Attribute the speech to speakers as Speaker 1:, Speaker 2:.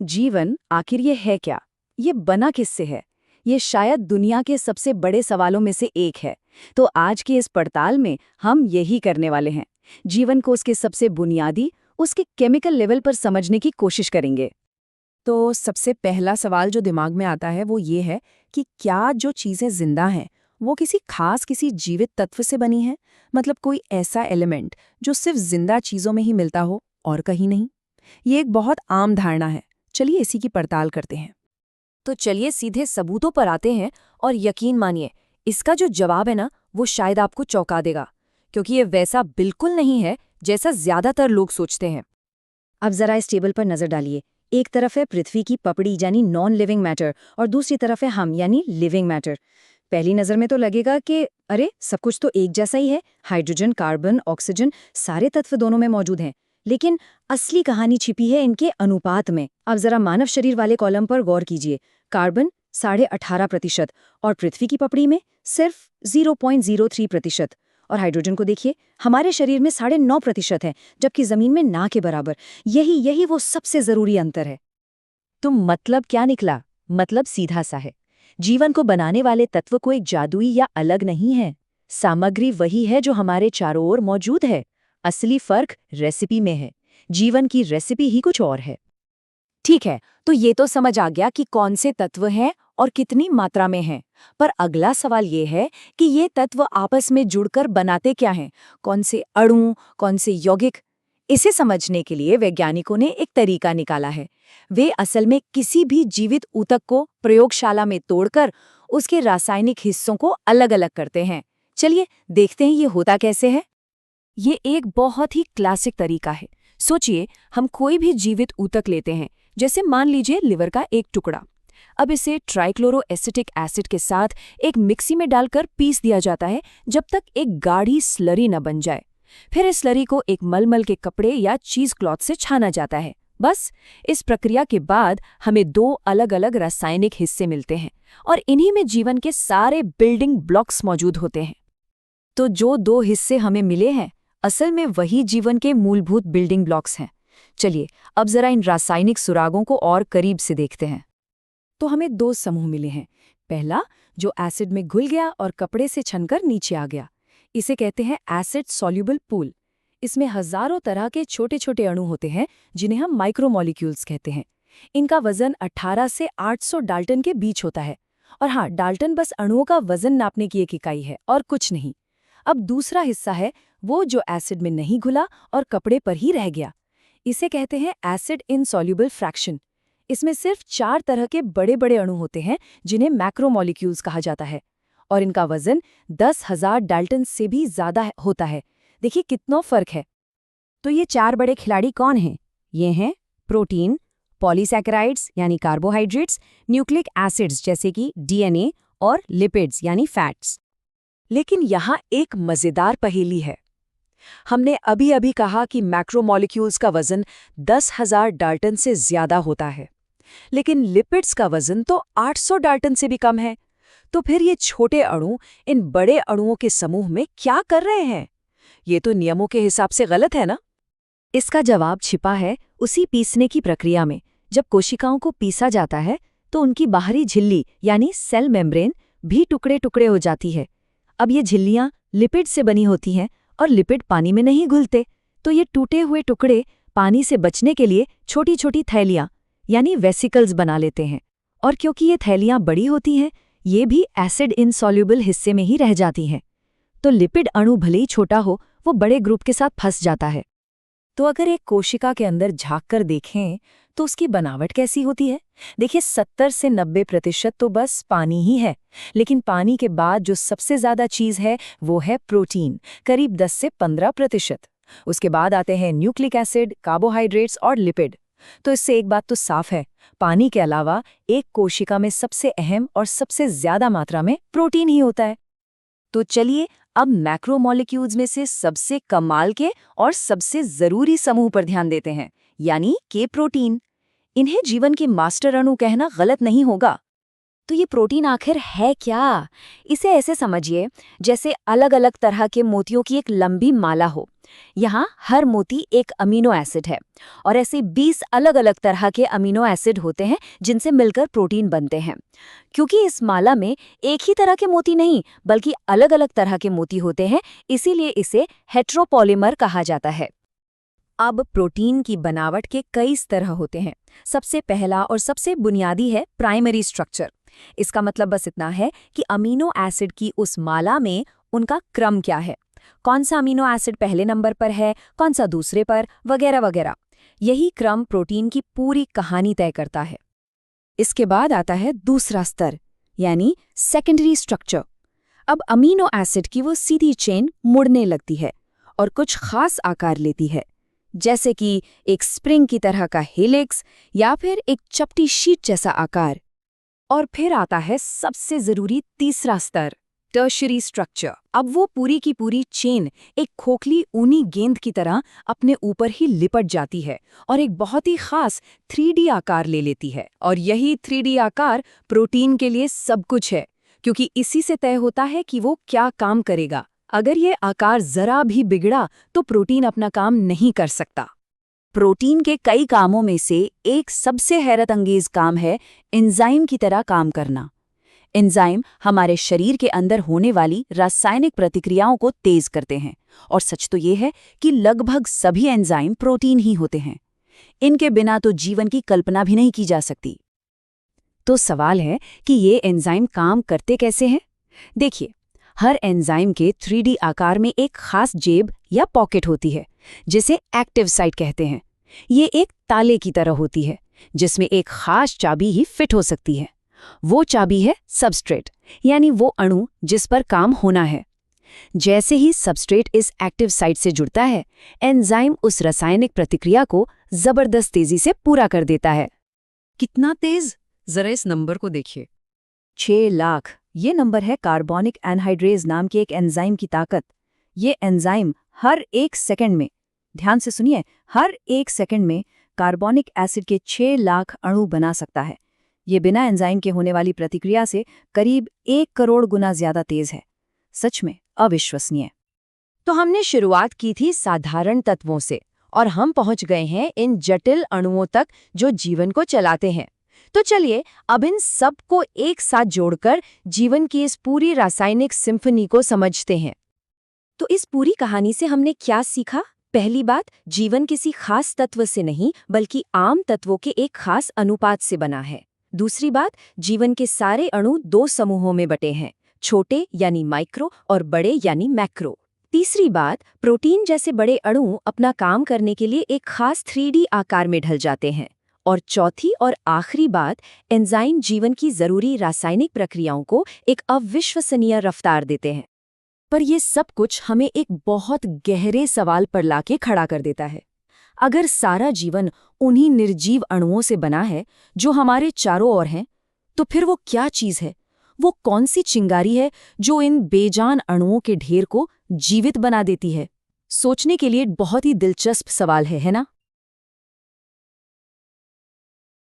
Speaker 1: जीवन आखिर ये है क्या? ये बना किससे है? ये शायद दुनिया के सबसे बड़े सवालों में से एक है। तो आज की इस पड़ताल में हम यही करने वाले हैं। जीवन को उसके सबसे बुनियादी, उसके केमिकल लेवल पर समझने की कोशिश करेंगे।
Speaker 2: तो सबसे पहला सवाल जो दिमाग में आता है वो ये है कि क्या जो चीज़ें जिंदा हैं वो किसी जीवित तत्व से बनी हैं? मतलब कोई ऐसा एलिमेंट जो सिर्फ जिंदा चीज़ों में ही मिलता हो और कहीं नहीं। ये एक बहुत आम धारणा है। चलिए इसी की पड़ताल करते हैं।
Speaker 3: तो चलिए सीधे सबूतों पर आते हैं और यकीन मानिए, इसका जो जवाब है ना, वो शायद आपको चौंका देगा, क्योंकि ये वैसा बिल्कुल नहीं है जैसा ज्यादातर लोग सोचते हैं।
Speaker 1: अब जरा इस टेबल पर नजर डालिए। एक तरफ है पृथ्वी की पपड़ी यानी नॉन लिविंग मैटर और दूसरी तरफ है हम यानी लिविंग मैटर। पहली नजर में तो लगेगा कि अरे सब कुछ तो एक जैसा ही है, हाइड्रोजन, कार्बन, ऑक्सीजन, सारे तत्व दोनों में मौजूद हैं। लेकिन असली कहानी छिपी है इनके अनुपात में। अब जरा मानव शरीर वाले कॉलम पर गौर कीजिए। कार्बन 18.5% और पृथ्वी की पपड़ी में सिर्फ 0.03%। और हाइड्रोजन को देखिए, हमारे शरीर में 9.5% है, जबकि जमीन में ना के बराबर। यही वो सबसे जरूरी अंतर है।
Speaker 3: तो मतलब क्या निकला? मतलब सीधा सा है, जीवन को बनाने वाले तत्व कोई जादुई या अलग नहीं है। सामग्री वही है जो हमारे चारों ओर मौजूद है। असली फर्क रेसिपी में है। जीवन की रेसिपी ही कुछ और है।
Speaker 1: ठीक है, तो ये तो समझ आ गया कि कौन से तत्व हैं और कितनी मात्रा में हैं। पर अगला सवाल ये है कि ये तत्व आपस में जुड़कर बनाते क्या हैं? कौन से अणु, कौन से यौगिक? इसे समझने के लिए वैज्ञानिकों ने एक तरीका निकाला है। वे असल में किसी भी जीवित ऊतक को प्रयोगशाला में तोड़कर उसके रासायनिक हिस्सों को अलग-अलग करते हैं। चलिए देखते हैं ये होता कैसे है।
Speaker 3: ये एक बहुत ही क्लासिक तरीका है। सोचिए, हम कोई भी जीवित ऊतक लेते हैं, जैसे मान लीजिए लिवर का एक टुकड़ा। अब इसे ट्राइक्लोरोएसिटिक एसिड के साथ एक मिक्सी में डालकर पीस दिया जाता है, जब तक एक गाढ़ी स्लरी न बन जाए। फिर इस स्लरी को एक मलमल के कपड़े या चीज क्लॉथ से छाना जाता है। बस इस प्रक्रिया के बाद हमें दो अलग अलग रासायनिक हिस्से मिलते हैं, और इन्हीं में जीवन के सारे बिल्डिंग ब्लॉक्स मौजूद होते हैं।
Speaker 1: तो जो दो हिस्से हमें मिले हैं, असल में वही जीवन के मूलभूत बिल्डिंग ब्लॉक्स हैं। चलिए अब जरा इन रासायनिक सुरागों को और करीब से देखते हैं। तो हमें दो समूह मिले हैं। पहला, जो एसिड में घुल गया और कपड़े से छनकर नीचे आ गया, इसे कहते हैं एसिड सॉल्युबल पूल। इसमें हजारों तरह के छोटे छोटे अणु होते हैं, जिन्हें हम माइक्रोमोलिक्यूल्स कहते हैं। इनका वजन 18 से 800 डाल्टन के बीच होता है। और हाँ, डाल्टन बस अणुओं का वजन नापने की एक इकाई है और कुछ नहीं। अब दूसरा हिस्सा है वो जो एसिड में नहीं घुला और कपड़े पर ही रह गया। इसे कहते हैं एसिड इनसॉल्युबल फ्रैक्शन। इसमें सिर्फ 4 तरह के बड़े बड़े अणु होते हैं, जिन्हें मैक्रोमोलिक्यूल्स कहा जाता है। और इनका वजन 10,000 डाल्टन से भी ज्यादा होता है। देखिए कितना फर्क है।
Speaker 2: तो ये 4 बड़े खिलाड़ी कौन हैं? ये हैं प्रोटीन, पॉलीसैकेराइड्स यानी कार्बोहाइड्रेट्स, न्यूक्लिक एसिड्स जैसे कि डीएनए, और लिपिड्स यानी फैट्स।
Speaker 3: लेकिन यहाँ एक मजेदार पहेली है। हमने अभी अभी कहा कि मैक्रोमोलिक्यूल्स का वजन 10,000 डाल्टन से ज्यादा होता है, लेकिन लिपिड्स का वजन तो 800 डाल्टन से भी कम है। तो फिर ये छोटे अणु इन बड़े अणुओं के समूह में क्या कर रहे हैं? ये तो नियमों के हिसाब से गलत है ना?
Speaker 1: इसका जवाब छिपा है उसी पीसने की प्रक्रिया में। जब कोशिकाओं को पीसा जाता है तो उनकी बाहरी झिल्ली यानी सेल मेम्ब्रेन भी टुकड़े टुकड़े हो जाती है। अब ये झिल्लियां लिपिड से बनी होती हैं और लिपिड पानी में नहीं घुलते, तो ये टूटे हुए टुकड़े पानी से बचने के लिए छोटी छोटी थैलियां यानी वेसिकल्स बना लेते हैं। और क्योंकि ये थैलियां बड़ी होती हैं, ये भी एसिड इनसॉल्युबल हिस्से में ही रह जाती हैं। तो लिपिड अणु भले ही छोटा हो, वो बड़े ग्रुप के साथ फंस जाता है।
Speaker 2: तो अगर एक कोशिका के अंदर झांक कर देखें तो उसकी बनावट कैसी होती है? देखिए 70 से 90% तो बस पानी ही है। लेकिन पानी के बाद जो सबसे ज्यादा चीज है वो है प्रोटीन, करीब 10 से 15%। उसके बाद आते हैं न्यूक्लिक एसिड, कार्बोहाइड्रेट्स और लिपिड। तो इससे एक बात तो साफ है, पानी के अलावा एक कोशिका में सबसे अहम और सबसे ज्यादा मात्रा में प्रोटीन ही होता है।
Speaker 1: तो चलिए अब मैक्रोमोलिक्यूल्स में से सबसे कमाल के और सबसे जरूरी समूह पर ध्यान देते हैं, यानी के प्रोटीन। इन्हें जीवन के मास्टर अणु कहना गलत नहीं होगा। तो ये प्रोटीन आखिर है क्या? इसे ऐसे समझिए जैसे अलग अलग तरह के मोतियों की एक लंबी माला हो। यहाँ हर मोती एक अमीनो एसिड है और ऐसे 20 अलग अलग तरह के अमीनो एसिड होते हैं जिनसे मिलकर प्रोटीन बनते हैं। क्योंकि इस माला में एक ही तरह के मोती नहीं बल्कि अलग अलग तरह के मोती होते हैं, इसीलिए इसे हेटेरोपॉलीमर कहा जाता है।
Speaker 2: अब प्रोटीन की बनावट के कई तरह होते हैं। सबसे पहला और सबसे बुनियादी है प्राइमरी स्ट्रक्चर। इसका मतलब बस इतना है कि अमीनो एसिड की उस माला में उनका क्रम क्या है, कौन सा अमीनो एसिड पहले नंबर पर है, कौन सा दूसरे पर, वगैरह वगैरह। यही क्रम प्रोटीन की पूरी कहानी तय करता है। इसके बाद आता है दूसरा स्तर, यानी सेकेंडरी स्ट्रक्चर। अब अमीनो एसिड की वो सीधी चेन मुड़ने लगती है और कुछ खास आकार लेती है, जैसे कि एक स्प्रिंग की तरह का हेलिक्स या फिर एक चपटी शीट जैसा आकार। और फिर आता है सबसे जरूरी तीसरा स्तर, टर्शियरी स्ट्रक्चर। अब वो पूरी की पूरी चेन एक खोखली ऊनी गेंद की तरह अपने ऊपर ही लिपट जाती है और एक बहुत ही खास 3D आकार ले लेती है। और यही 3D आकार प्रोटीन के लिए सब कुछ है, क्योंकि इसी से तय होता है कि वो क्या काम करेगा। अगर ये आकार जरा भी बिगड़ा तो प्रोटीन अपना काम नहीं कर सकता। प्रोटीन के कई कामों में से एक सबसे हैरतअंगेज काम है एंजाइम की तरह काम करना। एंजाइम हमारे शरीर के अंदर होने वाली रासायनिक प्रतिक्रियाओं को तेज करते हैं, और सच तो ये है कि लगभग सभी एंजाइम प्रोटीन ही होते हैं। इनके बिना तो जीवन की कल्पना भी नहीं की जा सकती। तो सवाल है कि ये एंजाइम काम करते कैसे हैं? देखिए, हर एंजाइम के 3D आकार में एक खास जेब या पॉकेट होती है, जिसे एक्टिव साइट कहते हैं। ये एक ताले की तरह होती है, जिसमें एक खास चाबी ही फिट हो सकती है। वो चाबी है सबस्ट्रेट, यानी वो अणु जिस पर काम होना है। जैसे ही सबस्ट्रेट इस एक्टिव साइट से जुड़ता है, एंजाइम उस रासायनिक प्रतिक्रिया को जबरदस्त तेजी से पूरा कर देता है।
Speaker 1: कितना तेज? जरा इस नंबर को देखिए।
Speaker 2: 6 लाख। ये नंबर है कार्बोनिक एनहाइड्रेज नाम के एक एंजाइम की ताकत। ये एंजाइम हर 1 सेकंड में, ध्यान से सुनिए, हर 1 सेकंड में कार्बोनिक एसिड के 6 लाख अणु बना सकता है। ये बिना एंजाइम के होने वाली प्रतिक्रिया से करीब 1 करोड़ गुना ज्यादा तेज है। सच में अविश्वसनीय।
Speaker 1: तो हमने शुरुआत की थी साधारण तत्वों से, और हम पहुंच गए हैं इन जटिल अणुओं तक जो जीवन को चलाते हैं। तो चलिए अब इन सब को एक साथ जोड़कर जीवन की इस पूरी रासायनिक सिम्फनी को समझते हैं। तो इस पूरी कहानी से हमने क्या सीखा? पहली बात, जीवन किसी खास तत्व से नहीं बल्कि आम तत्वों के एक खास अनुपात से बना है। दूसरी बात, जीवन के सारे अणु 2 समूहों में बटे हैं, छोटे यानी माइक्रो और बड़े यानी मैक्रो। तीसरी बात, प्रोटीन जैसे बड़े अणु अपना काम करने के लिए एक खास 3D आकार में ढल जाते हैं। और चौथी और आखिरी बात, एंजाइम जीवन की जरूरी रासायनिक प्रक्रियाओं को एक अविश्वसनीय रफ्तार देते हैं।
Speaker 2: पर ये सब कुछ हमें एक बहुत गहरे सवाल पर लाके खड़ा कर देता है। अगर सारा जीवन उन्हीं निर्जीव अणुओं से बना है जो हमारे चारों ओर हैं, तो फिर वो क्या चीज़ है? वो कौन सी चिंगारी है जो इन बेजान अणुओं के ढेर को जीवित बना देती है? सोचने के लिए बहुत ही दिलचस्प सवाल है ना?